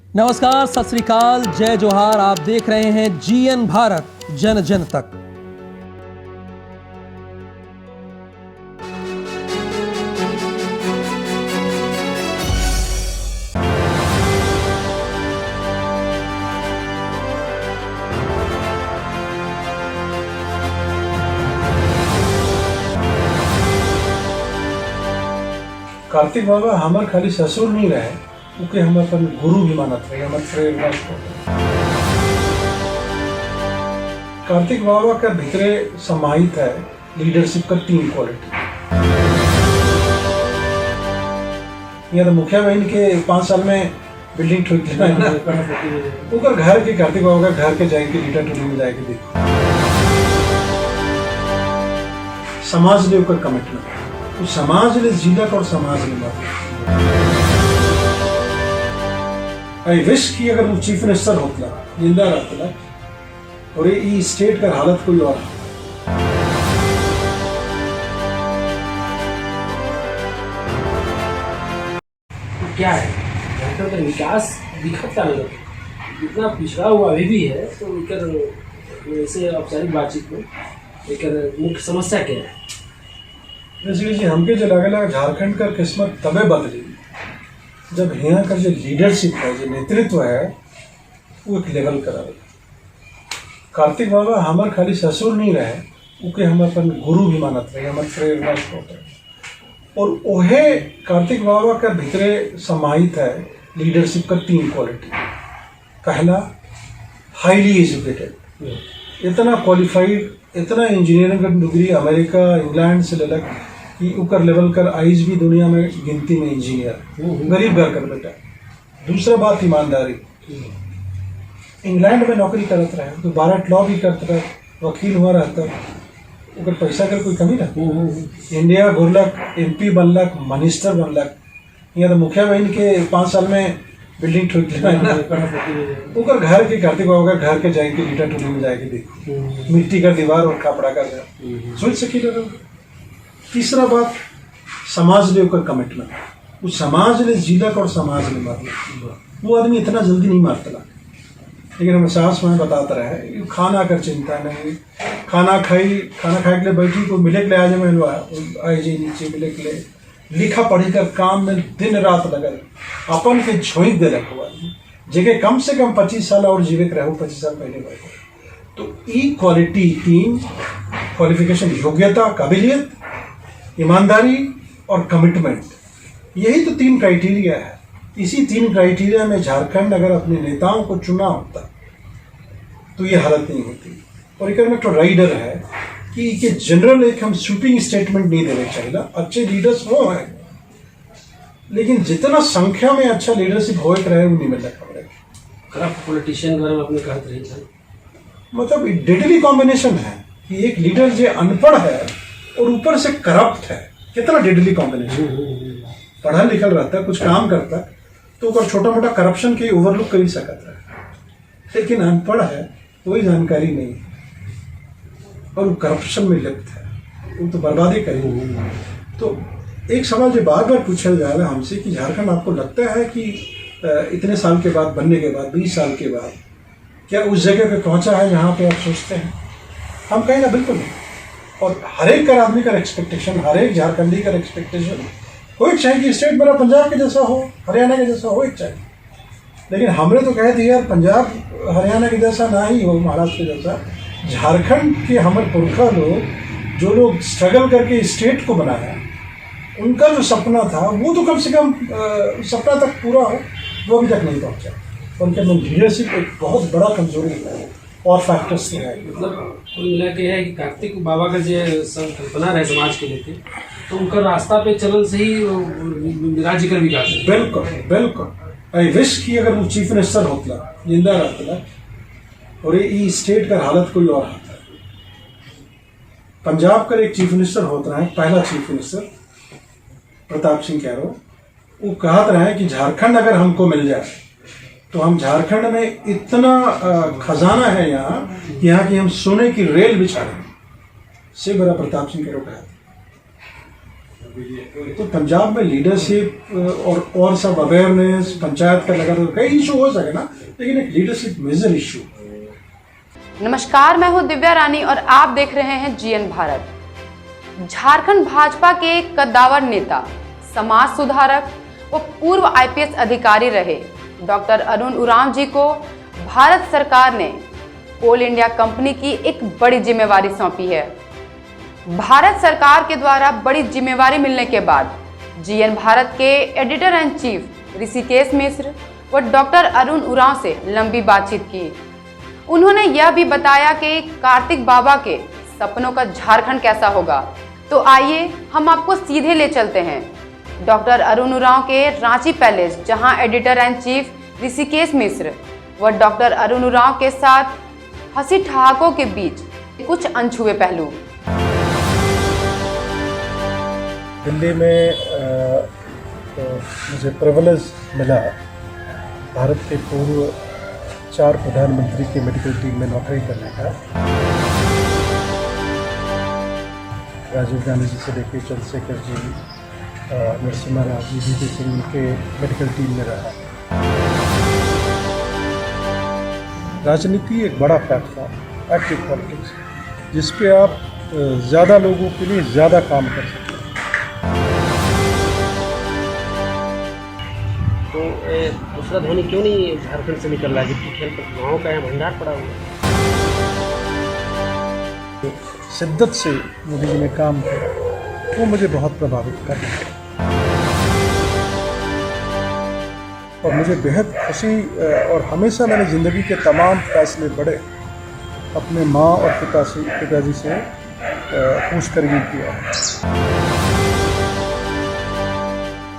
नमस्कार, सत श्री अकाल, जय जोहार। आप देख रहे हैं जीएन भारत, जन जन तक। कार्तिक बाबा हमार खाली ससुर नहीं रहे, उके हम अपन गुरु भी मानत रहे, हमार प्रेरणा स्रोत। कार्तिक बाबा का भीतरे समाहित है लीडरशिप का 3 क्वालिटी। यहाँ तो मुखिया बहन के 5 साल में बिल्डिंग ठोक लेना है ना, उकर घर के कार्तिक बाबा का घर के जाएंगे लीडर टूलिंग में जाएंगे देखो। समाज ले उकर कमिटमेंट, उस समाज ले जिलक और समाज ले मत। आई विश कि अगर वो चीफ मिनिस्टर होतला, जिंदा रहतला, और ये स्टेट का हालत कोई और तो क्या है झारखंड का विकास दिखता नहीं, इतना पिछड़ा हुआ अभी भी है। तो इनकर ऐसे औपचारिक बातचीत में एक मुख्य समस्या क्या है? बेसिकली हमके जो लगेला झारखंड का किस्मत तबे बदली जब यहाँ का जो लीडरशिप है, जो नेतृत्व है, वो एक लेवल करा। कार्तिक बाबा हमार खाली ससुर नहीं रहे, उके हम अपन गुरु भी मानत रहे, हमार प्रेरणा स्रोत है। और ओहे कार्तिक बाबा का भीतरे समाहित है लीडरशिप का 3 क्वालिटी। पहला, हाईली एजुकेटेड, इतना क्वालिफाइड, इतना इंजीनियरिंग का डिग्री अमेरिका इंग्लैंड से लेलक कि उकर लेवल कर आइज भी दुनिया में गिनती में इंजीनियर, गरीब घर कर बेटा। दूसरा बात, ईमानदारी। इंग्लैंड में नौकरी करत रहे तो 12 लॉ भी करते रहे, वकील हुआ रहता, उकर पैसा कर कोई कमी ना। इंडिया घुरलक, MP बनलक, मिनिस्टर बनलक। यहाँ तो मुखिया बहन के 5 साल में बिल्डिंग ठोक लेना है ना, उकर घर के कार्तिक बाबा का घर के जाएंगे लीडर टूलिंग में जाएंगे देखो। मिट्टी का दीवार और कपड़ा का सोच सकी लगा। तीसरा बात, समाज ले उकर कमिटमेंट, वो समाज ले जिलक और समाज ले मारना। वो आदमी इतना जल्दी नहीं मारता, लेकिन हमें सास में बताता रहे खाना कर चिंता नहीं, खाना खाए के लिए बैठी को मिले के लिए आज मैं आई जी नीचे मिले के लिए लिखा पढ़ी कर काम में दिन रात लगल, अपन के झोंक दे रखा जगह कम से कम 25 साल और जीवित रहो, 25 साल पहले बैठे। तो ई क्वालिटी 3 क्वालिफिकेशन, योग्यता, काबिलियत, ईमानदारी और कमिटमेंट, यही तो 3 क्राइटेरिया है। इसी 3 क्राइटेरिया में झारखंड अगर अपने नेताओं को चुना होता तो ये हालत नहीं होती। और एक में तो राइडर है कि जनरल एक हम शूटिंग स्टेटमेंट नहीं देने चाहिए। अच्छे लीडर्स वो हैं, लेकिन जितना संख्या में अच्छा लीडरशिप हो रहे वो नहीं मिल रहा। करप्ट पॉलिटिशियन के बारे में आपने कहते रही था, मतलब डेडली कॉम्बिनेशन है कि एक लीडर जो अनपढ़ है और ऊपर से करप्ट है, कितना डेडली कॉम्बिनेशन। पढ़ा लिखल रहता है, कुछ काम करता है, तो ऊपर छोटा मोटा करप्शन के ओवरलुक कर ही सकता है, लेकिन अनपढ़ है, कोई जानकारी नहीं है और वो करप्शन में लिप्त है, वो तो बर्बादी करेगी। तो एक सवाल जो बार बार पूछा जा रहा है हमसे कि झारखंड आपको लगता है कि इतने साल के बाद, बनने के बाद, 20 साल के बाद, क्या उस जगह पे पहुंचा है जहाँ पे आप सोचते हैं? हम कहें ना, बिल्कुल नहीं। और हर एक का आदमी का एक्सपेक्टेशन, हर एक झारखंडी का एक्सपेक्टेशन हो एक चाहिए कि स्टेट मेरा पंजाब के जैसा हो, हरियाणा के जैसा हो एक चाहिए। लेकिन हमने तो कहे थे यार पंजाब हरियाणा के जैसा ना ही हो, महाराष्ट्र के जैसा। झारखंड के हमारे पुरखा लोग, जो लोग स्ट्रगल करके स्टेट को बनाया, उनका जो सपना था वो तो कम से कम सपना तक पूरा हो, वो अभी तक नहीं पहुंचा। उनके में लीडरशिप एक बहुत बड़ा कमजोरी है और फैक्टर्स है। मतलब कुल मिला के है कि कार्तिक बाबा का जो संकल्पना रहे समाज के लेके, तो उनका रास्ता पे चलन से ही राज्य का विकास है। बिल्कुल बिल्कुल। आई विश कि अगर वो चीफ मिनिस्टर होतला, जिंदा रहतला, और ये स्टेट का हालत कोई और होता। पंजाब का एक चीफ मिनिस्टर होता है, पहला चीफ मिनिस्टर प्रताप सिंह कैरो, वो कहते रहे कि झारखंड अगर हमको मिल जाए तो हम झारखंड में इतना खजाना है यहाँ की हम सोने की रेल बिछा देंगे। से बड़ा प्रताप सिंह कैरो कहा। तो पंजाब में लीडरशिप और सब अवेयरनेस पंचायत का लगा, तो कई इशू हो सके ना, लेकिन एक लीडरशिप मेजर इशू। नमस्कार, मैं हूं दिव्या रानी और आप देख रहे हैं जीएन भारत। झारखंड भाजपा के कद्दावर नेता, समाज सुधारक व पूर्व आईपीएस अधिकारी रहे डॉक्टर अरुण उरांव जी को भारत सरकार ने कोल इंडिया कंपनी की एक बड़ी जिम्मेवारी सौंपी है। भारत सरकार के द्वारा बड़ी जिम्मेवारी मिलने के बाद जीएन भारत के एडिटर एंड चीफ ऋषिकेश मिश्र व डॉक्टर अरुण उरांव से लंबी बातचीत की। उन्होंने यह भी बताया कि कार्तिक बाबा के सपनों का झारखंड कैसा होगा। तो आइए हम आपको सीधे ले चलते हैं डॉक्टर अरुण उरांव के रांची पैलेस, जहां एडिटर एंड चीफ ऋषिकेश मिश्र व डॉक्टर अरुण उरांव के साथ हंसी ठहाकों के बीच कुछ अनछुए पहलू। दिल्ली में मुझे प्रिविलेज मिला भारत के पूर्व 4 प्रधानमंत्री की मेडिकल टीम में नौकरी करने का। राजीव गांधी जी से लेकर चंद्रशेखर जी, नरसिम्हा राव जी, वीपी सिंह, उनके मेडिकल टीम में रहा। राजनीति एक बड़ा प्लेटफॉर्म, एक्टिव पॉलिटिक्स, जिस पे आप ज़्यादा लोगों के लिए ज़्यादा काम कर सकते हैं। तो दूसरा धोनी क्यों नहीं झारखंड से निकल रहा है, जबकि खेल प्रतिभाओं का यहाँ भंडार पड़ा हुआ है? शिद्दत से मोदी जी ने काम किया, वो मुझे बहुत प्रभावित कर रहा है और मुझे बेहद खुशी, और हमेशा मैंने ज़िंदगी के तमाम फैसले बड़े अपने माँ और पिताजी से पूछ कर ही किया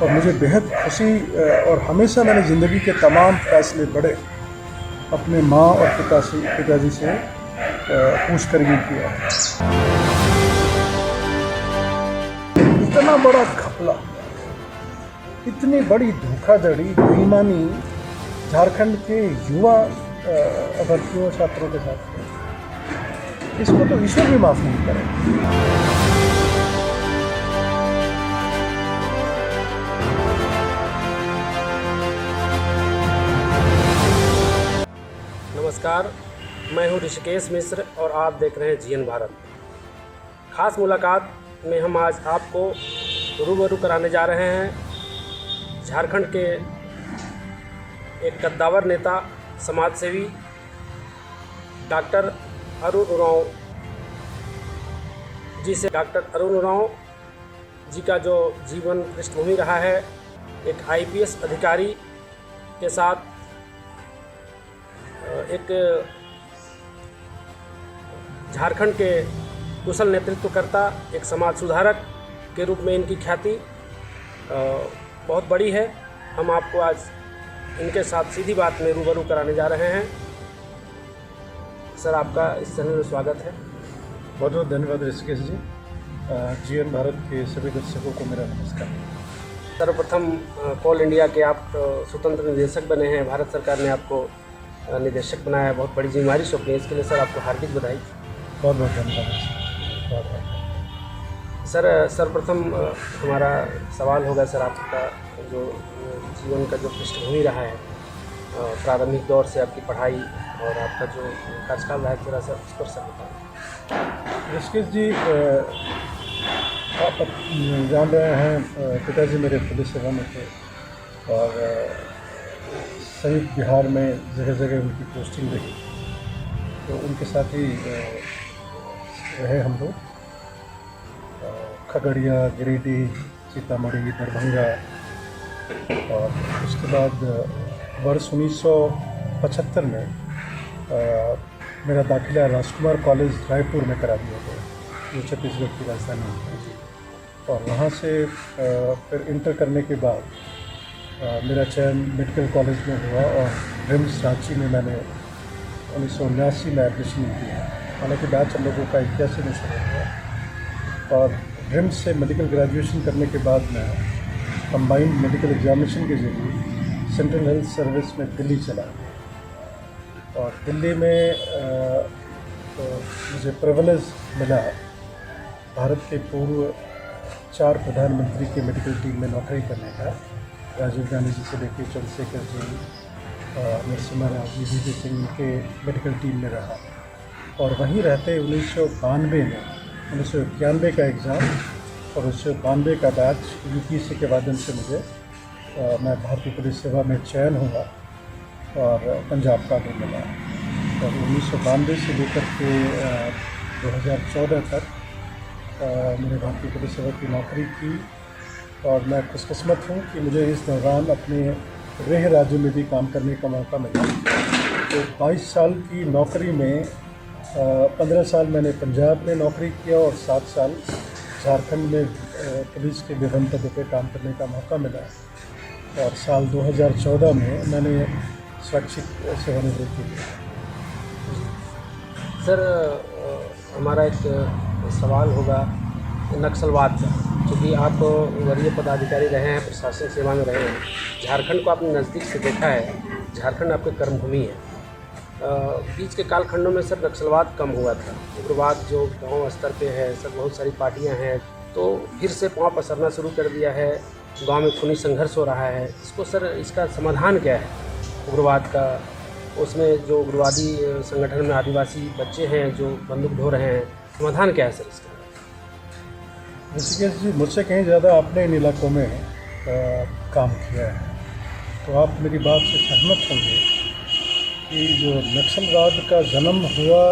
और मुझे बेहद खुशी, और हमेशा मैंने ज़िंदगी के तमाम फैसले बड़े अपने माँ और पिताजी से पूछ कर ही किया। इतना बड़ा घपला, इतनी बड़ी धोखाधड़ी, बेईमानी झारखंड के युवा अभ्यर्थियों, छात्रों के साथ, इसको तो ईश्वर भी माफ़ नहीं करें। नमस्कार, मैं हूं ऋषिकेश मिश्र और आप देख रहे हैं जीएन भारत। खास मुलाकात में हम आज आपको रूबरू कराने जा रहे हैं झारखंड के एक कद्दावर नेता, समाजसेवी डॉक्टर अरुण उरांव जी से। डॉक्टर अरुण उरांव जी का जो जीवन पृष्ठभूमि रहा है, एक आईपीएस अधिकारी के साथ एक झारखंड के कुशल नेतृत्वकर्ता, एक समाज सुधारक के रूप में इनकी ख्याति बहुत बड़ी है। हम आपको आज इनके साथ सीधी बात में रूबरू कराने जा रहे हैं। सर, आपका इस चैनल में स्वागत है। बहुत बहुत धन्यवाद ऋषिकेश जी। जीएन भारत के सभी दर्शकों को मेरा नमस्कार। सर्वप्रथम कोल इंडिया के आप स्वतंत्र निदेशक बने हैं। भारत सरकार ने आपको निदेशक बनाया है, बहुत बड़ी जिम्मेदारी सौंपी है। इसके लिए सर आपको हार्दिक बधाई। बहुत बहुत धन्यवाद। सर, सर्वप्रथम हमारा सवाल होगा सर, आपका जो जीवन का जो पृष्ठभूमि रहा है, प्रारंभिक दौर से आपकी पढ़ाई और आपका जो कार्यकाल रहा है, थोड़ा सा उस पर सर बताएं। ऋषिकेश जी, आप जान रहे हैं पिताजी मेरे पुलिस सेवा में थे और संयुक्त बिहार में जगह जगह उनकी पोस्टिंग रही, तो उनके साथ ही रहे हम लोग। खगड़िया, गिरिडीह, सीतामढ़ी, दरभंगा, और उसके बाद वर्ष 1975 में मेरा दाखिला राजकुमार कॉलेज रायपुर में करा दिया गया, जो छत्तीसगढ़ की राजधानी है। और वहाँ से फिर इंटर करने के बाद मेरा चयन मेडिकल कॉलेज में हुआ और रिम्स रांची में मैंने 1979 में एडमिशन किया। हालांकि बैच हम लोगों का 81 में शुरू हुआ और रिम्स से मेडिकल ग्रेजुएशन करने के बाद मैं कंबाइंड मेडिकल एग्जामिनेशन के जरिए सेंट्रल हेल्थ सर्विस में दिल्ली चला और दिल्ली में मुझे प्रिविलेज मिला भारत के पूर्व 4 प्रधानमंत्री के मेडिकल टीम में नौकरी करने का, राजीव गांधी जी से लेकर चंद्रशेखर जी, नरसिम्हा राव जी, वी सिंह के मेडिकल टीम में रहा। और वहीं रहते 1991 का एग्ज़ाम और 1992 का बैच UPSC के माध्यम से मैं भारतीय पुलिस सेवा में चयन हुआ और पंजाब का भी मिला। और 1992 से लेकर के 2014 तक मैंने भारतीय पुलिस सेवा की नौकरी की और मैं खुशकिस्मत हूँ कि मुझे इस दौरान अपने गृह राज्य में भी काम करने का मौका मिला। तो 22 साल की नौकरी में 15 साल मैंने पंजाब में नौकरी किया और 7 साल झारखंड में पुलिस के विभिन्न पदों पर काम करने का मौका मिला। और साल 2014 में मैंने स्वैच्छिक सेवानिवृत्ति ली। सर हमारा एक सवाल होगा नक्सलवाद का, क्योंकि आप वरीय पदाधिकारी रहे हैं, प्रशासनिक सेवा में रहे हैं, झारखंड को आपने नज़दीक से देखा है, झारखंड आपकी कर्मभूमि है। बीच के कालखंडों में सर नक्सलवाद कम हुआ था, उग्रवाद जो गांव स्तर पे है सर, बहुत सारी पार्टियां हैं, तो फिर से पांव पसरना शुरू कर दिया है, गांव में खूनी संघर्ष हो रहा है। इसको सर इसका समाधान क्या है उग्रवाद का? उसमें जो उग्रवादी संगठन में आदिवासी बच्चे हैं जो बंदूक ढो रहे हैं, समाधान क्या है सर इसका? ऋषिकेश जी, मुझसे कहीं ज़्यादा आपने इन इलाकों में काम किया है, तो आप मेरी बात से सहमत होंगे कि जो नक्सलवाद का जन्म हुआ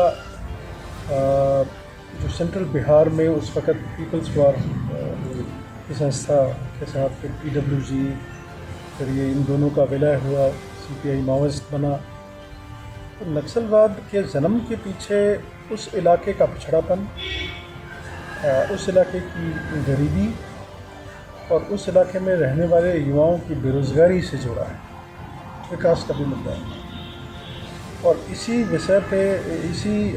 जो सेंट्रल बिहार में उस वक़्त पीपल्स वॉर की संस्था के साथ, फिर PWG, फिर ये इन दोनों का विलय हुआ, CPI माओइस्ट बना। तो नक्सलवाद के जन्म के पीछे उस इलाके का पिछड़ापन, उस इलाके की गरीबी और उस इलाके में रहने वाले युवाओं की बेरोज़गारी से जुड़ा है, विकास का भी मुद्दा है। और इसी विषय पे, इसी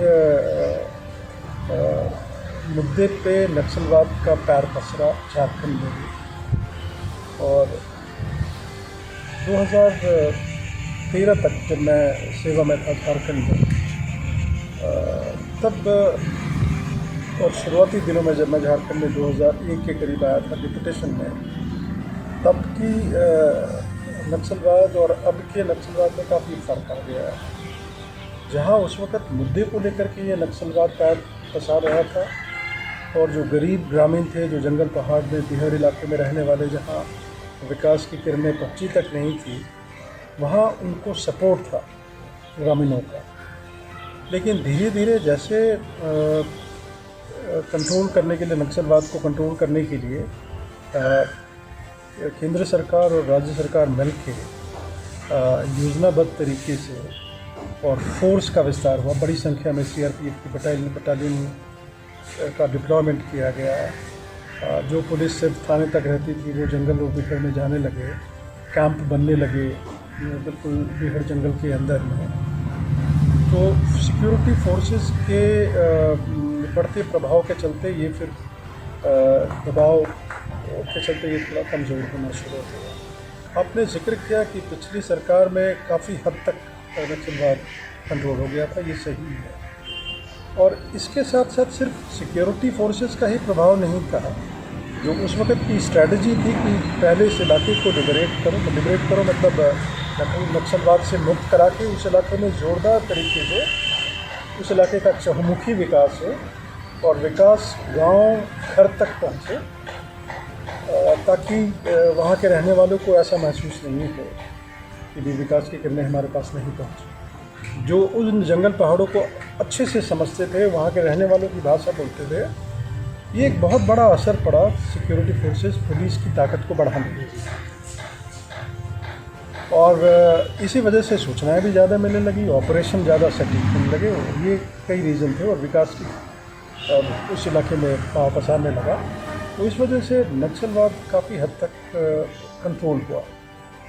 मुद्दे पे नक्सलवाद का पैर पसरा झारखंड में भी। और 2013 तक जब मैं सेवा में था झारखंड में, तब और शुरुआती दिनों में जब मैं झारखंड में 2001 के करीब आया था डिप्यूटेशन में, तब की नक्सलवाद और अब के नक्सलवाद में काफ़ी फ़र्क आ गया है। जहाँ उस वक़्त मुद्दे को लेकर के ये नक्सलवाद पैर पसार रहा था और जो गरीब ग्रामीण थे, जो जंगल पहाड़ में बिहार इलाके में रहने वाले, जहाँ विकास की किरणें पहुँची तक नहीं थी, वहाँ उनको सपोर्ट था ग्रामीणों का। लेकिन धीरे धीरे जैसे कंट्रोल करने के लिए, नक्सलवाद को कंट्रोल करने के लिए केंद्र सरकार और राज्य सरकार मिल के योजनाबद्ध तरीके से और फोर्स का विस्तार हुआ। बड़ी संख्या में CRPF की बटालियन का डिप्लॉयमेंट किया गया। जो पुलिस सिर्फ थाने तक रहती थी वो जंगल और बिहड़ में जाने लगे, कैंप बनने लगे बिल्कुल बिहड़ जंगल के अंदर में। तो सिक्योरिटी फोर्सेस के बढ़ते प्रभाव के चलते ये फिर दबाव के चलते ये थोड़ा कमज़ोर होना शुरू हो गया। आपने जिक्र किया कि पिछली सरकार में काफ़ी हद तक नक्सलवाद कंट्रोल हो गया था, ये सही है। और इसके साथ साथ सिर्फ सिक्योरिटी फोर्सेस का ही प्रभाव नहीं था। जो उस वक़्त की स्ट्रैटेजी थी कि पहले इस इलाके को लिबरेट करो मतलब नक्सलवाद से मुक्त करा के उस इलाके में ज़ोरदार तरीके से उस इलाके का चहुमुखी विकास हो और विकास गांव घर तक पहुंचे, ताकि वहां के रहने वालों को ऐसा महसूस नहीं हो कि भी विकास की किरणें हमारे पास नहीं पहुंची। जो उन जंगल पहाड़ों को अच्छे से समझते थे, वहाँ के रहने वालों की भाषा बोलते थे, ये एक बहुत बड़ा असर पड़ा सिक्योरिटी फोर्सेस, पुलिस की ताकत को बढ़ाने में। और इसी वजह से सूचनाएं भी ज़्यादा मिलने लगी, ऑपरेशन ज़्यादा सटीक होने लगे। ये कई रीज़न थे और विकास की उस इलाके में पाँव पसारने लगा। तो इस वजह से नक्सलवाद काफ़ी हद तक कंट्रोल हुआ।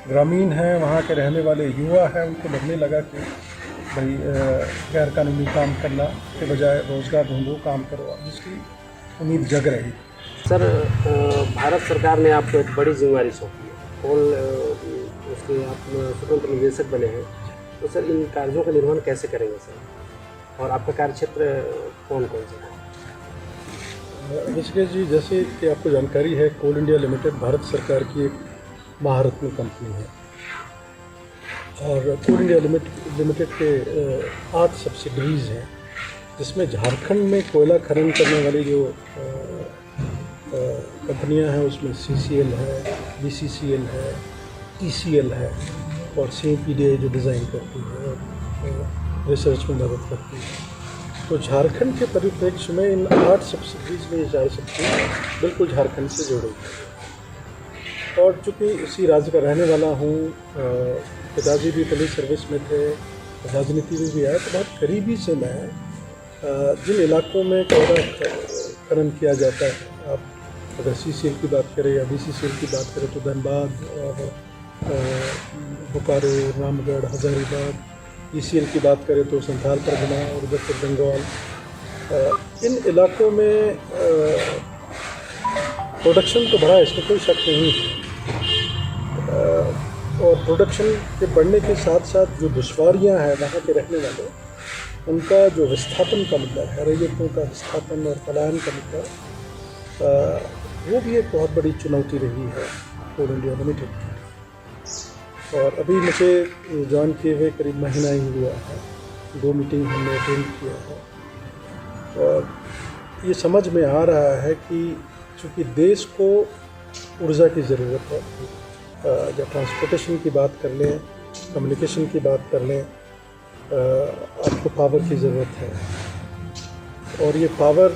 ग्रामीण हैं, वहाँ के रहने वाले युवा हैं, उनको लगने लगा कि भाई गैर कानूनी काम करना के बजाय रोज़गार ढूंढो, काम करो, जिसकी उम्मीद जग रही। सर भारत सरकार ने आपको एक बड़ी जिम्मेवारी सौंपी है और उसके आप स्वतंत्र निदेशक बने हैं, तो सर इन कार्यों का निर्वहन कैसे करेंगे सर, और आपका कार्यक्षेत्र कौन कौन सा है? ऋषिकेश जी, जैसे कि आपको जानकारी है, कोल इंडिया लिमिटेड भारत सरकार की एक महारत्न कंपनी है और कोल इंडिया लिमिटेड के 8 सब्सिडरीज हैं, जिसमें झारखंड में कोयला खनन करने वाली जो कंपनियां हैं उसमें CCL है, BCCL है, ECL है और CPDA जो डिज़ाइन करती है और रिसर्च में मदद करती है। तो झारखंड के परिप्रेक्ष्य में इन 8 सब्सिडीज में ये 4 सब्सिडी बिल्कुल झारखंड से जुड़ी है। और चूँकि इसी राज्य का रहने वाला हूँ, पिताजी भी पुलिस सर्विस में थे, राजनीति में भी आए, तो बहुत करीबी से मैं जिन इलाकों में कोयला खनन किया जाता है, आप अगर CCL की बात करें या BCCL की बात करें तो धनबाद और बोकारो, रामगढ़, हजारीबाग, ECL की बात करें तो संथाल परगना और उधर से बंगाल, इन इलाकों में प्रोडक्शन तो बढ़ा है, इसमें कोई शक नहीं है। और प्रोडक्शन के बढ़ने के साथ साथ जो दुश्वारियां हैं वहाँ के रहने वाले, उनका जो विस्थापन का मुद्दा है, रैयतों का विस्थापन और पलायन का मुद्दा, वो भी एक बहुत बड़ी चुनौती रही है कोल इंडिया लिमिटेड की। और अभी मुझे ज्वाइन किए हुए करीब महीना ही हुआ है, 2 मीटिंग हमने अटेंड किया है और ये समझ में आ रहा है कि चूँकि देश को ऊर्जा की ज़रूरत है, जब ट्रांसपोर्टेशन की बात कर लें, कम्युनिकेशन की बात कर लें, आपको पावर की ज़रूरत है। और ये पावर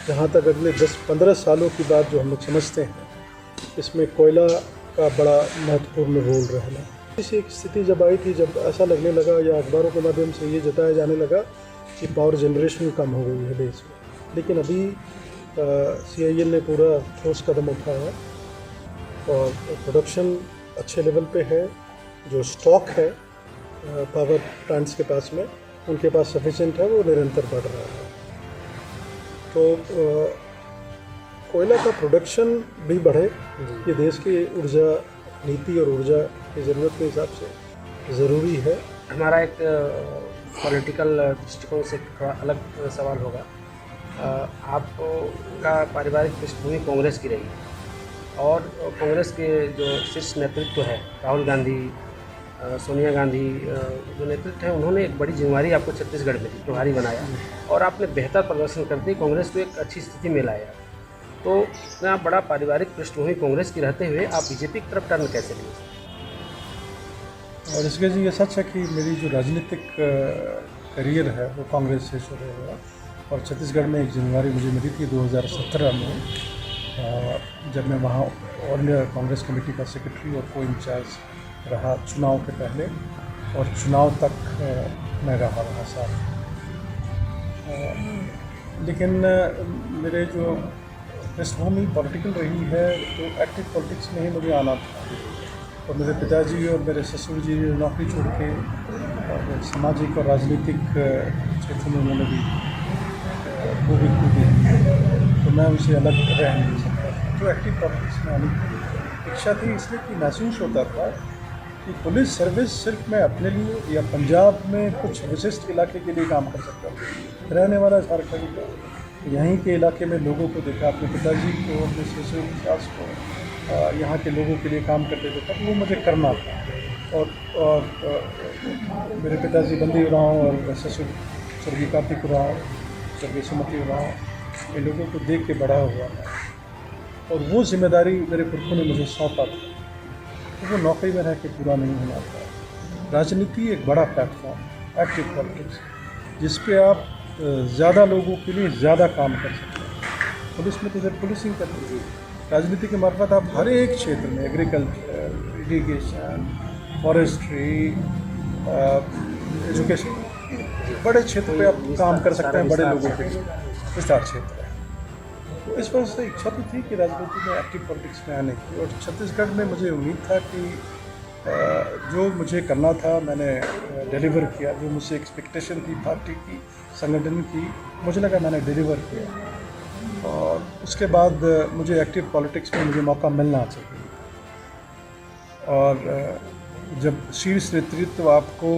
जहाँ तक अगले 10-15 सालों की बात जो हम लोग समझते हैं, इसमें कोयला का बड़ा महत्वपूर्ण रोल रहना। इसी एक स्थिति जब आई थी, जब ऐसा लगने लगा या अखबारों के माध्यम से ये जताया जाने लगा कि पावर जनरेशन कम हो गई है देश में, लेकिन अभी CIL ने पूरा ठोस कदम उठाया और प्रोडक्शन अच्छे लेवल पे है। जो स्टॉक है पावर प्लांट्स के पास में, उनके पास सफिशेंट है, वो निरंतर बढ़ रहा है। तो कोयला का प्रोडक्शन भी बढ़े, ये देश की ऊर्जा नीति और ऊर्जा की ज़रूरत के हिसाब से ज़रूरी है। हमारा एक पॉलिटिकल दृष्टिकोण से थोड़ा अलग सवाल होगा। आपका पारिवारिक पृष्ठभूमि कांग्रेस की रही और कांग्रेस के जो शीर्ष नेतृत्व है, राहुल गांधी, सोनिया गांधी जो नेतृत्व है, उन्होंने एक बड़ी जिम्मेवारी आपको छत्तीसगढ़ में दी, प्रभारी बनाया और आपने बेहतर प्रदर्शन करते कांग्रेस को एक अच्छी स्थिति में लाया। तो इतना बड़ा पारिवारिक पृष्ठभूमि कांग्रेस की रहते हुए आप बीजेपी की तरफ टर्न कैसे लिए? और इसके जी ये सच है कि मेरी जो राजनीतिक करियर है वो कांग्रेस से शुरू हुआ और छत्तीसगढ़ में एक जिम्मेवारी मुझे मिली थी 2017 में, जब मैं वहाँ ऑल इंडिया कांग्रेस कमेटी का सेक्रेटरी और को इंचार्ज रहा चुनाव के पहले और चुनाव तक मैं रहा वहाँ साथ। लेकिन मेरे जो पृष्ठभूमि पॉलिटिकल रही है, तो एक्टिव पॉलिटिक्स में ही मुझे आना था और मेरे पिताजी और मेरे ससुर जी नौकरी छोड़ के और सामाजिक और राजनीतिक क्षेत्र में उन्होंने भी वो भी कूदी, तो मैं उनसे अलग रह नहीं सकता। जो एक्टिव पॉलिटिक्स में आने की इच्छा थी, इसलिए कि महसूस होता था कि पुलिस सर्विस सिर्फ मैं अपने लिए या पंजाब में कुछ विशिष्ट इलाके के लिए काम कर सकता हूँ। रहने वाला झारखंड का, यहीं के इलाके में लोगों को देखा, अपने पिताजी को, अपने ससुर सास को, यहाँ के लोगों के लिए काम करते देखा, तो वो मुझे करना था। और मेरे पिताजी बंदी उरांव और ससुर स्वर्गीय कार्तिक उरांव, स्वर्गीय सुमति उरांव, इन लोगों को देख के बड़ा हुआ और वो जिम्मेदारी मेरे पुरखों ने मुझे सौंपा था, तो वो नौकरी में रह के पूरा नहीं होना था। राजनीति एक बड़ा प्लेटफॉर्म, एक्टिव पॉलिटिक्स, जिस पे आप ज़्यादा लोगों के लिए ज़्यादा काम कर सकते हैं। पुलिस में तो सिर्फ पुलिसिंग करनी है, राजनीति के मार्फत आप हर एक क्षेत्र में, एग्रीकल्चर, इरीगेशन, फॉरेस्ट्री, एजुकेशन, बड़े क्षेत्र पे आप काम कर सकते हैं, बड़े लोगों के लिए विस्तार क्षेत्र है। तो इस वजह से इच्छा तो थी कि राजनीति में एक्टिव पॉलिटिक्स में आने की, और छत्तीसगढ़ में मुझे उम्मीद था कि जो मुझे करना था मैंने डिलीवर किया। जो मुझसे एक्सपेक्टेशन थी पार्टी की, संगठन की, मुझे लगा मैंने डिलीवर किया। और उसके बाद मुझे एक्टिव पॉलिटिक्स में मुझे मौका मिलना चाहिए। और जब शीर्ष नेतृत्व आपको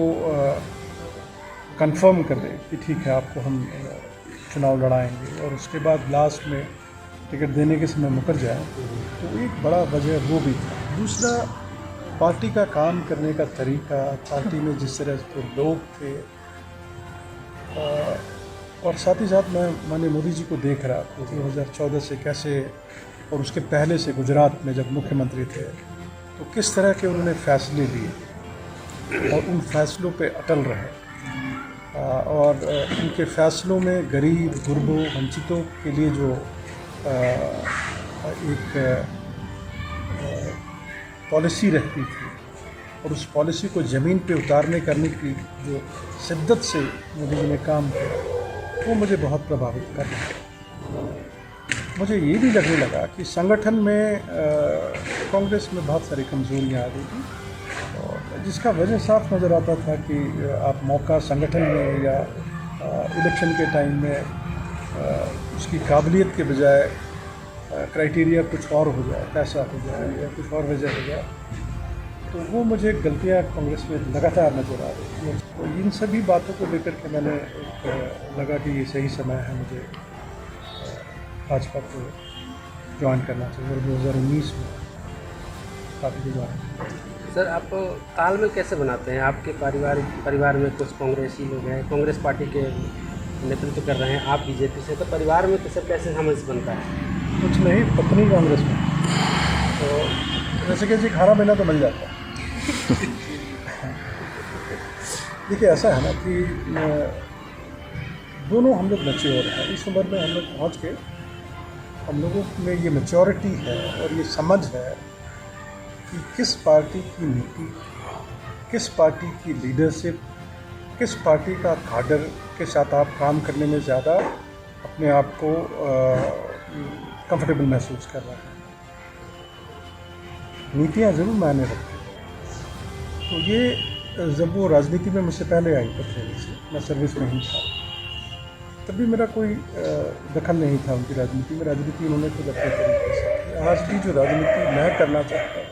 कंफर्म कर दे कि ठीक है आपको हम चुनाव लड़ाएंगे, और उसके बाद लास्ट में टिकट देने के समय मुकर जाए, तो एक बड़ा वजह वो भी था। दूसरा, पार्टी का काम करने का तरीका, पार्टी में जिस तरह के लोग थे, और साथ ही साथ मैं माननीय मोदी जी को देख रहा था 2014 से कैसे, और उसके पहले से गुजरात में जब मुख्यमंत्री थे, तो किस तरह के उन्होंने फैसले लिए और उन फैसलों पे अटल रहे, और उनके फैसलों में गरीब, गुरबों, वंचितों के लिए जो एक पॉलिसी रहती थी, और उस पॉलिसी को ज़मीन पे उतारने करने की जो शिद्दत से मोदी जी ने काम किया, वो मुझे बहुत प्रभावित कर रहा है। मुझे ये भी लगने लगा कि संगठन में कांग्रेस में बहुत सारी कमज़ोरियाँ आ गई थी, और जिसका वजह साफ नज़र आता था कि आप मौका संगठन में या इलेक्शन के टाइम में उसकी काबिलियत के बजाय क्राइटेरिया कुछ और हो जाए, पैसा हो जाए या कुछ और वजह हो जाए, तो वो मुझे गलतियाँ कांग्रेस में लगातार नज़र आ रही थी। तो इन सभी बातों को लेकर के मैंने लगा कि ये सही समय है मुझे भाजपा को ज्वाइन करना चाहिए, और 2019 में पार्टी को ज्वाइन। सर, आप तालमेल कैसे बनाते हैं? आपके परिवार में कुछ कांग्रेसी लोग हैं, कांग्रेस पार्टी के नेतृत्व कर रहे हैं, आप बीजेपी से, तो परिवार में कैसे सामंजस्य बनता है? कुछ नहीं, पत्नी कांग्रेस में, तो जैसे कि जी खाना पीना तो मिल जाता है। देखिए, ऐसा है ना कि दोनों हम लोग मैच्योर हैं, इस उम्र में हम लोग पहुँच के हम लोगों में ये मैच्योरिटी है और ये समझ है कि किस पार्टी की नीति, किस पार्टी की लीडरशिप, किस पार्टी का काडर के साथ आप काम करने में ज़्यादा अपने आप को कंफर्टेबल महसूस कर रहे हैं। नीतियाँ ज़रूर मायने रखती हैं। तो ये जब वो राजनीति में मुझसे पहले आई पथरेली से, मैं सर्विस में ही था, तब भी मेरा कोई दखल नहीं था उनकी राजनीति में। राजनीति उन्होंने खुद अपने तरीके से की। आज भी जो राजनीति मैं करना चाहता हूँ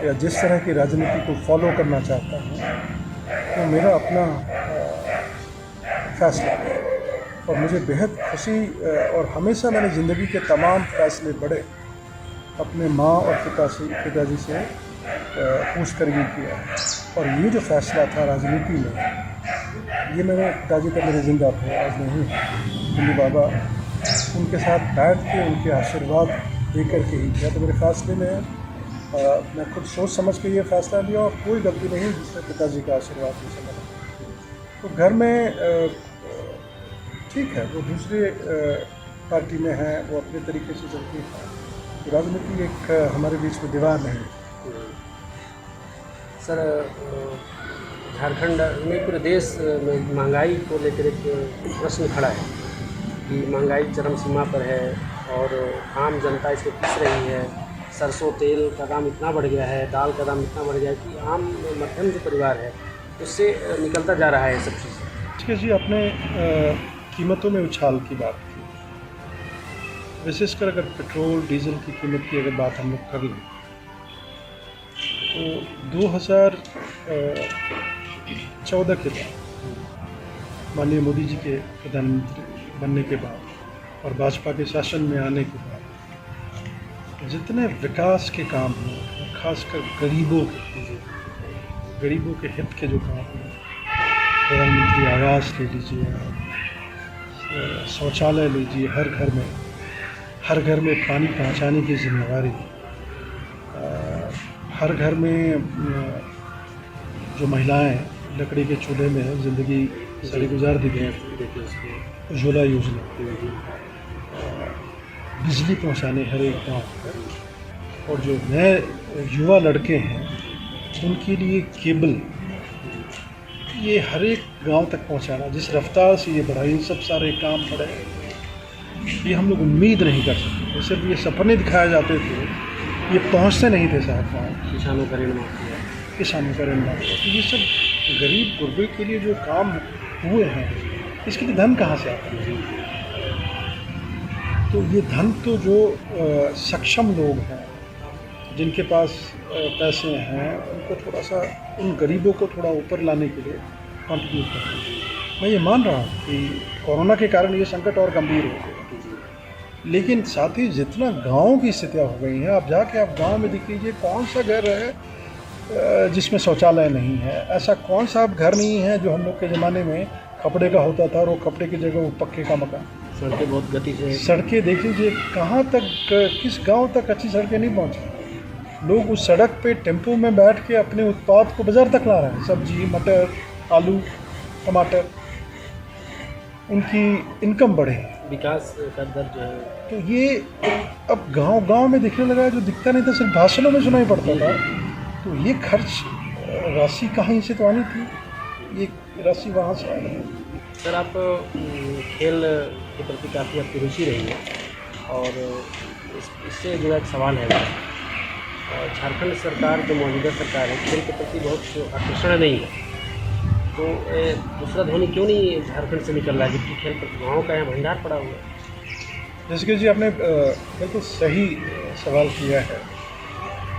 या जिस तरह की राजनीति को फॉलो करना चाहता हूँ, तो मेरा अपना फैसला है, और मुझे बेहद खुशी, और हमेशा मैंने ज़िंदगी के तमाम फैसले बड़े अपने माँ और पिताजी से पूछ कर ये किया है। और ये जो फैसला था राजनीति में, ये मेरे पिताजी का मेरे जिंदा थे, आज नहीं दिल्ली बाबा, उनके साथ बैठ के उनके आशीर्वाद देकर के ही किया। तो मेरे फैसले में मैं खुद सोच समझ के ये फैसला लिया, और कोई गलती नहीं जिसमें पिताजी का आशीर्वाद नहीं समझा। तो घर में ठीक है, वो दूसरे पार्टी में है, वो अपने तरीके से चलती है, तो राजनीति एक हमारे बीच में दीवार नहीं। सर, झारखंड में, पूरे देश में महंगाई को लेकर एक प्रश्न खड़ा है कि महंगाई चरम सीमा पर है और आम जनता इसको पीस रही है। सरसों तेल का दाम इतना बढ़ गया है, दाल का दाम इतना बढ़ गया है कि आम मध्यम जो परिवार है उससे निकलता जा रहा है सब चीज़। ठीक है जी, आपने कीमतों में उछाल की बात की। विशेषकर अगर पेट्रोल डीजल की कीमत की अगर बात हम लोग कर लें, तो 2014 के बाद, माननीय मोदी जी के प्रधानमंत्री बनने के बाद और भाजपा के शासन में आने के बाद, जितने विकास के काम हुए, खासकर गरीबों के हित के जो काम हुए, प्रधानमंत्री आवास ले लीजिए, शौचालय लीजिए, हर घर में पानी पहुंचाने की जिम्मेवारी, हर घर में जो महिलाएं लकड़ी के चूल्हे में ज़िंदगी सारी गुजार दी गई, उज्ज्वला योजना, बिजली पहुंचाने हर एक गाँव पर, और जो नए युवा लड़के हैं उनके लिए केबल, ये हर एक गांव तक पहुंचाना, जिस रफ्तार से ये बढ़ा, ये सब सारे काम पड़े, ये हम लोग उम्मीद नहीं कर सकते। सिर्फ ये सपने दिखाए जाते थे, ये पहुंचते नहीं थे साहब गाँव। किसानों का ऋण माफ किया, किसानों का ऋण माफ किया। तो ये सब गरीब गुरबे के लिए जो काम हुए हैं, इसके लिए धन कहाँ से आता है? तो ये धन तो जो सक्षम लोग हैं, जिनके पास पैसे हैं, उनको थोड़ा सा, उन गरीबों को थोड़ा ऊपर लाने के लिए कंट्रीब्यूट करना है। मैं ये मान रहा हूँ कि कोरोना के कारण ये संकट और गंभीर हो गया, लेकिन साथ ही जितना गाँव की स्थितियाँ हो गई हैं, आप जाके आप गाँव में देख लीजिए कौन सा घर है जिसमें शौचालय नहीं है। ऐसा कौन सा अब घर नहीं है जो हम लोग के ज़माने में कपड़े का होता था और वो कपड़े की जगह वो पक्के का मकान। सड़कें बहुत गति से, सड़कें देख लीजिए कहाँ तक, किस गांव तक अच्छी सड़कें नहीं पहुँची। लोग उस सड़क पे टेम्पो में बैठ के अपने उत्पाद को बाज़ार तक ला रहे हैं, सब्जी, मटर, आलू, टमाटर। उनकी इनकम बढ़े, विकास का दर जो है, तो ये अब गांव में दिखने लगा है, जो दिखता नहीं था, सिर्फ भाषणों में सुनाई पड़ता था। तो ये खर्च राशि कहीं से तो आनी थी, ये राशि वहाँ से आई है। सर आप खेल के प्रति काफ़ी आपकी रुचि रही है, और इससे जुड़ा एक सवाल है और झारखंड सरकार जो मौजूदा सरकार है खेल के प्रति बहुत आकर्षण नहीं है, तो दूसरा धोनी क्यों नहीं झारखंड से निकल रहा है जबकि खेल प्रतिभाओं का यहाँ भंडार पड़ा हुआ है? जैसे कि जी आपने बिल्कुल सही सवाल किया है।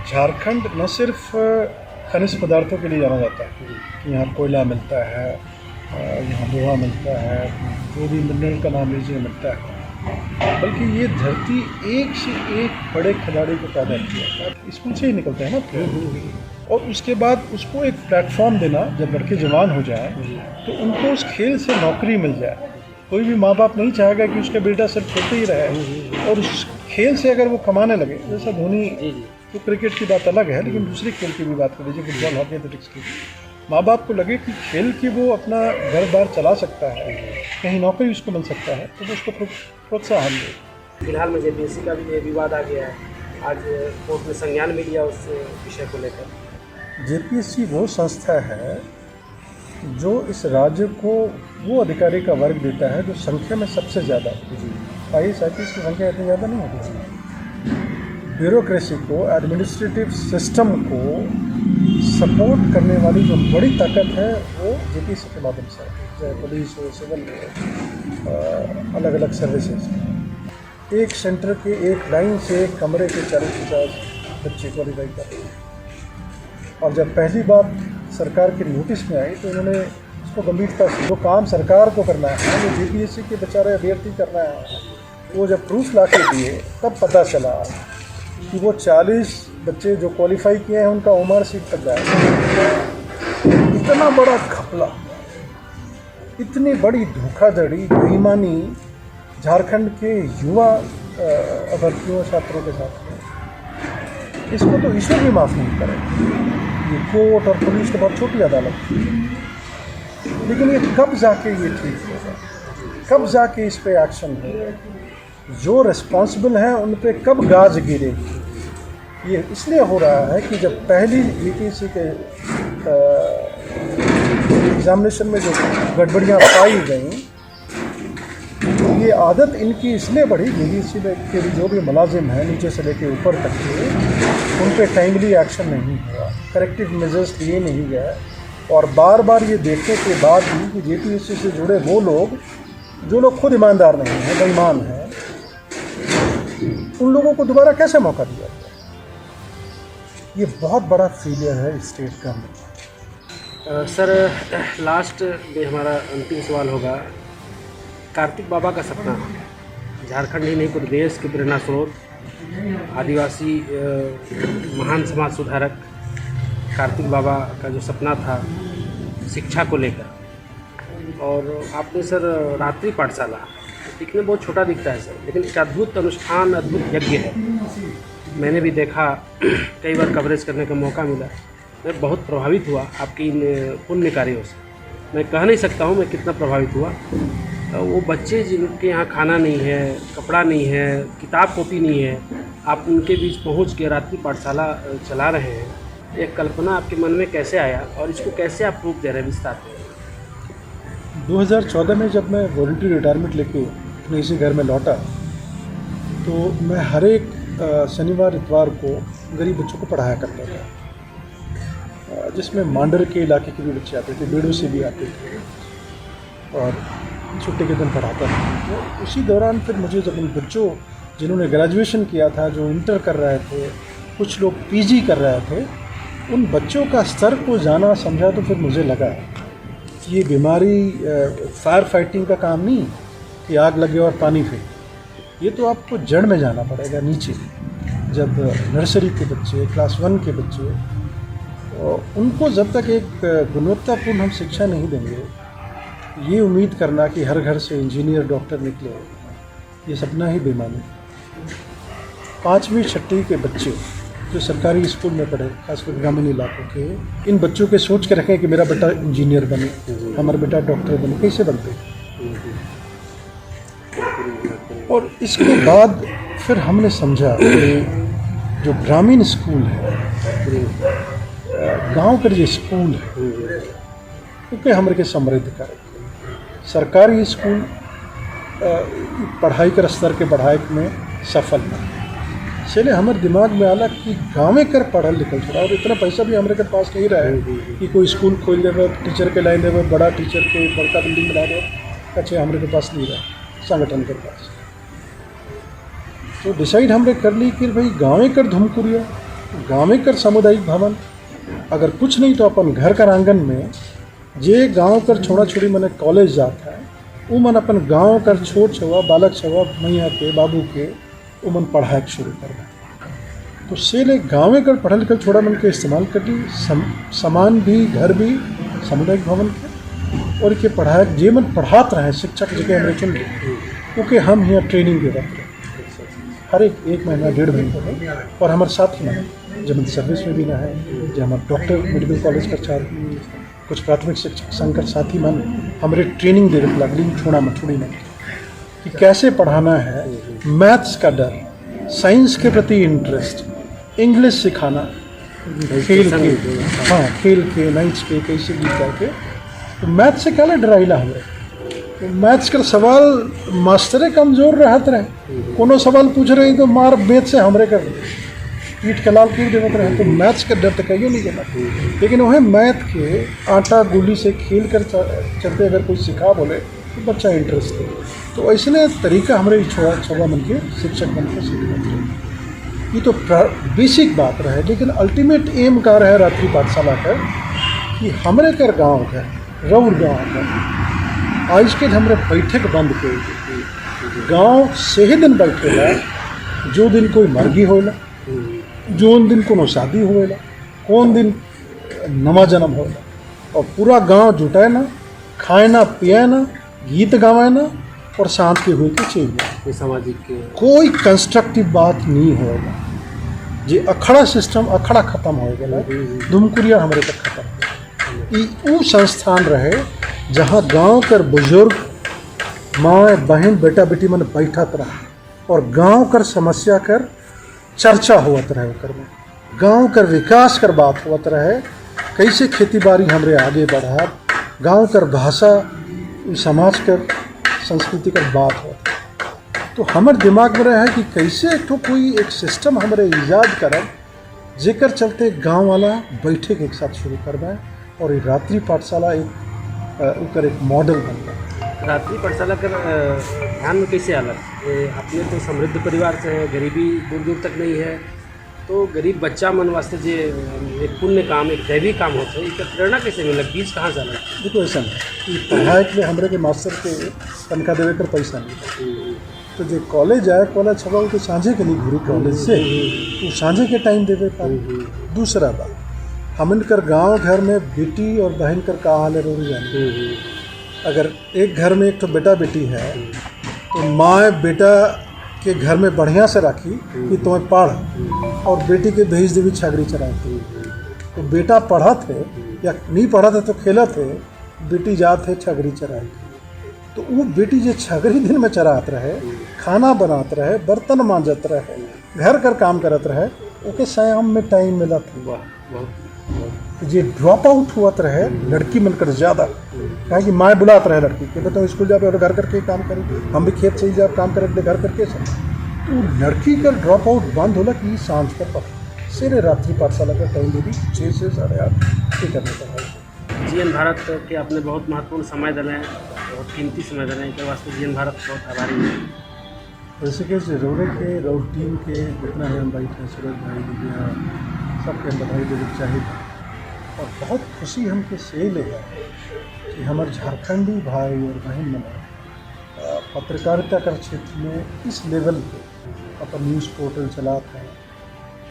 झारखंड न सिर्फ खनिज पदार्थों के लिए जाना जाता है कि यहाँ कोयला मिलता है, यहाँ लोहा मिलता है, जो भी मिनरल का नाम लीजिए मिलता है, बल्कि ये धरती एक से एक बड़े खिलाड़ी को पैदा किया है। स्कूल से ही निकलते हैं ना, और उसके बाद उसको एक प्लेटफॉर्म देना, जब लड़के जवान हो जाए तो उनको उस खेल से नौकरी मिल जाए। कोई भी माँ बाप नहीं चाहेगा कि उसका बेटा सिर्फ खेलते ही रहे, और उस खेल से अगर वो कमाने लगे, जैसा धोनी, तो क्रिकेट की बात अलग है, लेकिन दूसरे खेल की भी बात कर लीजिए, फुटबॉल, हॉकी, एथलेटिक्स की, माँ बाप को लगे कि खेल के वो अपना घर बार चला सकता है, कहीं नौकरी उसको मिल सकता है, तो वो उसको प्रोत्साहन दे। फिलहाल में जेपीएससी का भी विवाद आ गया है, आज कोर्ट में संज्ञान भी लिया उस विषय को लेकर। जेपीएससी वो संस्था है जो इस राज्य को वो अधिकारी का वर्ग देता है जो संख्या में सबसे ज़्यादा, IAS IPS की संख्या इतनी ज़्यादा नहीं होती। ब्यूरोक्रेसी को, एडमिनिस्ट्रेटिव सिस्टम को सपोर्ट करने वाली जो बड़ी ताकत है वो जेपीएससी के माध्यम से, चाहे पुलिस हो, सिविल हो, अलग अलग सर्विसेज। एक सेंटर के एक लाइन से एक कमरे के 40-50 बच्चे क्वालिफाई करते हैं, और जब पहली बार सरकार के नोटिस में आई तो इन्होंने उसको गंभीरता से, जो काम सरकार को करना है, जो जेपीएससी के बेचारे अभ्यर्थी करना है, वो जब प्रूफ ला के दिए तब पता चला कि वो 40 बच्चे जो क्वालिफाई किए हैं उनका उम्र सीट तक जाए। इतना बड़ा घपला, इतनी बड़ी धोखाधड़ी, बेईमानी झारखंड के युवा अभ्यर्थियों, छात्रों के साथ, इसको तो ईश्वर भी माफ़ नहीं करे। ये कोर्ट और पुलिस तो बहुत छोटी अदालत थी, लेकिन ये कब जाके ये ठीक होगा, कब जाके इस पे एक्शन होगा, जो रिस्पॉन्सिबल हैं उन पे कब गाज गिरेगी। ये इसलिए हो रहा है कि जब पहली जेपीएससी के एग्जामिनेशन में जो गड़बड़ियाँ पाई गई, ये आदत इनकी इसलिए बढ़ी, जेपीएससी के जो भी मुलाजिम हैं नीचे से लेके ऊपर तक के, उन पे टाइमली एक्शन नहीं हुआ, करेक्टिव मेजर्स लिए नहीं गए, और बार बार ये देखने के बाद भी कि जेपीएससी से जुड़े वो लोग जो लोग खुद ईमानदार नहीं हैं, बेईमान हैं, उन लोगों को दोबारा कैसे मौका दिया जाए। ये बहुत बड़ा फेलियर है स्टेट गवर्नमेंट। सर लास्ट में हमारा अंतिम सवाल होगा, कार्तिक बाबा का सपना, झारखंड ही नहीं पूरे देश के प्रेरणा स्रोत, आदिवासी महान समाज सुधारक कार्तिक बाबा का जो सपना था शिक्षा को लेकर, और आपने सर रात्रि पाठशाला, दिखने बहुत छोटा दिखता है सर, लेकिन एक अद्भुत अनुष्ठान, अद्भुत यज्ञ है। मैंने भी देखा, कई बार कवरेज करने का मौका मिला, मैं बहुत प्रभावित हुआ आपकी इन पुण्य कार्यों से। मैं कह नहीं सकता हूँ मैं कितना प्रभावित हुआ। तो वो बच्चे जिनके यहाँ खाना नहीं है, कपड़ा नहीं है, किताब कॉपी नहीं है, आप उनके बीच पहुँच के रात्रि पाठशाला चला रहे हैं, एक कल्पना आपके मन में कैसे आया और इसको कैसे आप रूप दे रहे हैं विस्तार में? 2014 में जब मैं वॉलंटरी रिटायरमेंट लेके अपने इसी घर में लौटा, तो मैं हर एक शनिवार इतवार को गरीब बच्चों को पढ़ाया करता था, जिसमें मांडर के इलाके के भी बच्चे आते थे, बेड़ू से भी आते थे, और छुट्टी के दिन पढ़ाता था। तो उसी दौरान फिर मुझे जब उन बच्चों जिन्होंने ग्रेजुएशन किया था, जो इंटर कर रहे थे, कुछ लोग पीजी कर रहे थे, उन बच्चों का स्तर को जाना समझा, तो फिर मुझे लगा कि ये बीमारी फायर फाइटिंग का काम नहीं कि आग लगे और पानी फेंके, ये तो आपको जड़ में जाना पड़ेगा नीचे। जब नर्सरी के बच्चे, क्लास 1 के बच्चे, उनको जब तक एक गुणवत्तापूर्ण हम शिक्षा नहीं देंगे, ये उम्मीद करना कि हर घर से इंजीनियर डॉक्टर निकले, ये सपना ही बेमानी। 5वीं 6वीं के बच्चे जो सरकारी स्कूल में पढ़े, खासकर ग्रामीण इलाकों के, इन बच्चों के सोच के रखें कि मेरा बेटा इंजीनियर बने, हमारा बेटा डॉक्टर बने, कैसे बनते? और इसके बाद फिर हमने समझा कि जो ग्रामीण स्कूल है, गांव के जो स्कूल है, क्योंकि हमारे के समृद्ध कर सरकारी स्कूल पढ़ाई कर स्तर के बढ़ाई में सफल है। इसलिए हमारे दिमाग में आला कि गाँव कर पढ़ल लिखल छोड़ा, और इतना पैसा भी हमारे के पास नहीं रहा है कि कोई स्कूल खोल देवे, टीचर के लाइन देवे, बड़ा टीचर के बड़का बिल्डिंग बना दे, अच्छे हमारे के पास नहीं रहा संगठन के पास। तो डिसाइड हमने कर ली कि भाई गाँव कर धुमकुरिया, गाँव कर सामुदायिक भवन, अगर कुछ नहीं तो अपन घर का आंगन में जे गांव कर छोड़ा छोड़ी मैंने कॉलेज जाता है, वो मन अपन गांव कर छोट छवा बालक छवा मैया के बाबू के वो मन पढ़ाई शुरू करना। तो से ले गाँव कर पढ़ल लिखल छोड़ा मन के इस्तेमाल कर ली, सामान भी, घर भी सामुदायिक भवन के, और के पढ़ाई जे मन पढ़ात रहे शिक्षक जगह हमें चुन ली, क्योंकि हम यहाँ ट्रेनिंग दे रहे हैं हर एक महीना 1.5 महीने, और हमारे साथ ही ना जब सर्विस में भी ना है, जो हमारे डॉक्टर मेडिकल कॉलेज का छात्र, कुछ प्राथमिक शिक्षक संकर साथी मन हमारे ट्रेनिंग दे रहे लगली छोड़ा मछोड़ी में कि कैसे पढ़ाना है, मैथ्स का डर, साइंस के प्रति इंटरेस्ट, इंग्लिश सिखाना, खेल के, हाँ खेल के, नाइट्स के, कैसे गीत करके। तो मैथ्स से क्या डराइला हमें, तो मैथ्स का सवाल मास्टरे कमज़ोर रहत रहे, कोनो सवाल पूछ रहे तो मार बेत से हमरे कर पीठ के लाल कूद देवत रहे, तो मैथ्स का डर तो कहियो नहीं देना। लेकिन वह मैथ के आटा गुली से खेल कर चलते अगर कोई सिखा बोले तो बच्चा इंटरेस्ट है। तो ऐसे तरीका हमारे छोड़ा मन के शिक्षक बन के सीखना। ये तो बेसिक बात रहे, लेकिन अल्टीमेट एम का रहे रात्रि पाठशाला का कि हमारे कर गाँव का रौर गाँव का आज के हमारे बैठक बंद के गाँव से ही दिन बैठेला, जो दिन कोई मरगी होला, जोन दिन कोनो शादी होएला, कौन दिन नवा जन्म होला, और पूरा गांव जुटाए ना, खाए ना, पिए ना, गीत गावे ना, और शांत के हुए के चाहिए सामाजिक के कोई कंस्ट्रक्टिव बात नहीं होएगा। जे अखड़ा सिस्टम अखड़ा खत्म हो गया, धुमकुरिया हमारे तक खत्म। ये वो संस्थान रहे जहाँ गांव कर बुजुर्ग माँ बहन बेटा बेटी मन बैठत रहा, और गांव कर समस्या कर चर्चा होत रहे, ओकर में गांव कर विकास कर बात होत रहे, कैसे खेती बाड़ी हमरे आगे बढ़ा, गांव कर भाषा समाज कर संस्कृति कर बात होत। तो हमारे दिमाग में रहा है कि कैसे तो कोई एक सिस्टम हमारे ईजाद करब जेकर चलते गांव वाला बैठे के एक साथ शुरू करवाए, और ये रात्रि पाठशाला एक मॉडल बन गया। रात्रि पाठशाला कर ध्यान में कैसे अलग, अपने तो समृद्ध परिवार से है, गरीबी दूर दूर तक नहीं है, तो गरीब बच्चा मन वास्ते जे एक पुण्य काम, एक दैवी काम होता है, इसका प्रेरणा कैसे मिलक, बीज कहाँ से अलग? देखो ऐसा नहीं कि पढ़ाई के लिए हमारे के मास्टर के तनख्वाह देवे कर पैसा नहीं, तो जो कॉलेज आए कॉलेज छवा तो साझे के लिए घूरी कॉलेज से, तो साझे के टाइम देवे का। दूसरा बात, हम कर गाँव घर में बेटी और बहन कर का हाल है रोज जाने, अगर एक घर में एक तो बेटा बेटी है तो माँ बेटा के घर में बढ़िया से राखी कि तुम्हें पढ़, और बेटी के भेज देवी छागरी चराती। तो बेटा पढ़ा थे या नहीं पढ़ा था तो खेला थे, बेटी जात है छागरी चराई। तो वो बेटी जो छागरी दिन में चरात रहे, खाना बनात रहे, बर्तन मांजत रहे, घर कर काम करत रहे, ओके शाम में टाइम मिला था। ये ड्रॉप आउट हुआ रहे लड़की बनकर ज़्यादा, कहा कि माँ बुलात रहे लड़की के तो स्कूल जाए और घर करके काम करें, हम भी खेत से ही जाए काम करें घर करके सब। तो लड़की का ड्रॉप आउट बंद होला कि सांझ का पढ़ सिरे रात्रि पाठशाला का टाइम दे 6 से 8:30 ये करने का। जीएन भारत के आपने बहुत महत्वपूर्ण समय दिले हैं, बहुत कीमती समय दिले हैं, वास्ते जीएन भारत बहुत आभारी है। वैसे कि रोरे के रोड टीम के जितना है हम बैठे सूरज भाई दिव्या सबके बधाई देने चाहिए, और बहुत खुशी हमके से ले कि हमारे झारखंडी भाई और बहन मन पत्रकारिता का क्षेत्र में इस लेवल पे अपन न्यूज़ पोर्टल चलाते हैं,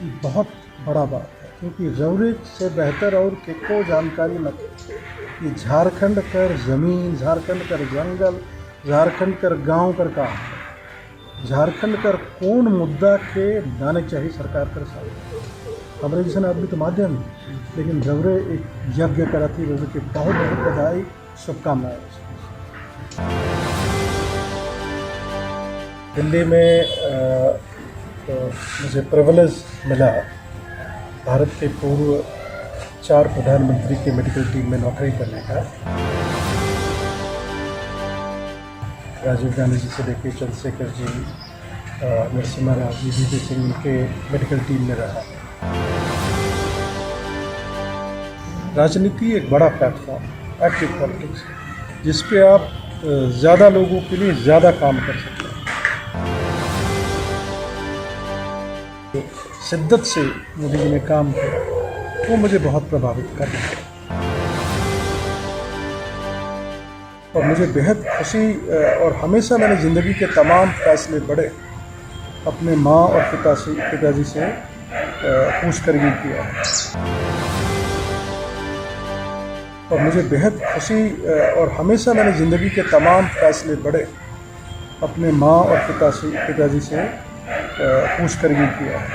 ये बहुत बड़ा बात है। क्योंकि रौरे से बेहतर और किको जानकारी न कि झारखंड कर ज़मीन, झारखंड कर जंगल, झारखंड कर गांव कर काम है। झारखंड कर कौन मुद्दा के जाने चाहिए सरकार कर साथ हमारे जैसे आदमी तो माध्यम है, लेकिन रौरे एक यज्ञ कराती रौरे के बहुत बहुत बधाई, शुभकामनाएं। दिल्ली में तो मुझे प्रिविलेज मिला भारत के पूर्व 4 प्रधानमंत्री की मेडिकल टीम में नौकरी करने का। राजीव गांधी जी से लेकर चंद्रशेखर जी, नरसिम्हा राव जी, वीपी सिंह के मेडिकल टीम में रहा। राजनीति एक बड़ा प्लेटफॉर्म, एक्टिव पॉलिटिक्स, जिस पे आप ज़्यादा लोगों के लिए ज़्यादा काम कर सकते हैं। शिद्दत से मोदी जी ने काम किया, वो मुझे बहुत प्रभावित कर रहा है और मुझे बेहद खुशी, और हमेशा मैंने ज़िंदगी के तमाम फैसले बड़े अपने माँ और पिताजी से पूछ कर ही किया है। और मुझे बेहद खुशी, और हमेशा मैंने ज़िंदगी के तमाम फैसले बड़े अपने माँ और पिताजी से पूछ कर ही किया है।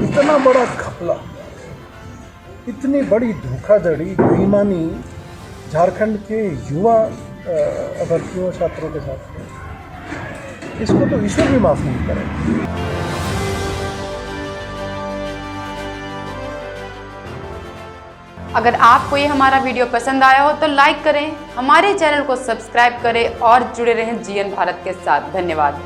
इतना बड़ा घपला, इतनी बड़ी धोखाधड़ी, बेईमानी झारखंड के युवा अभ्यर्थियों छात्रों के साथ, इसको तो ईश्वर भी माफ़ नहीं करेगा। अगर आपको ये हमारा वीडियो पसंद आया हो तो लाइक करें, हमारे चैनल को सब्सक्राइब करें और जुड़े रहें जीएन भारत के साथ। धन्यवाद।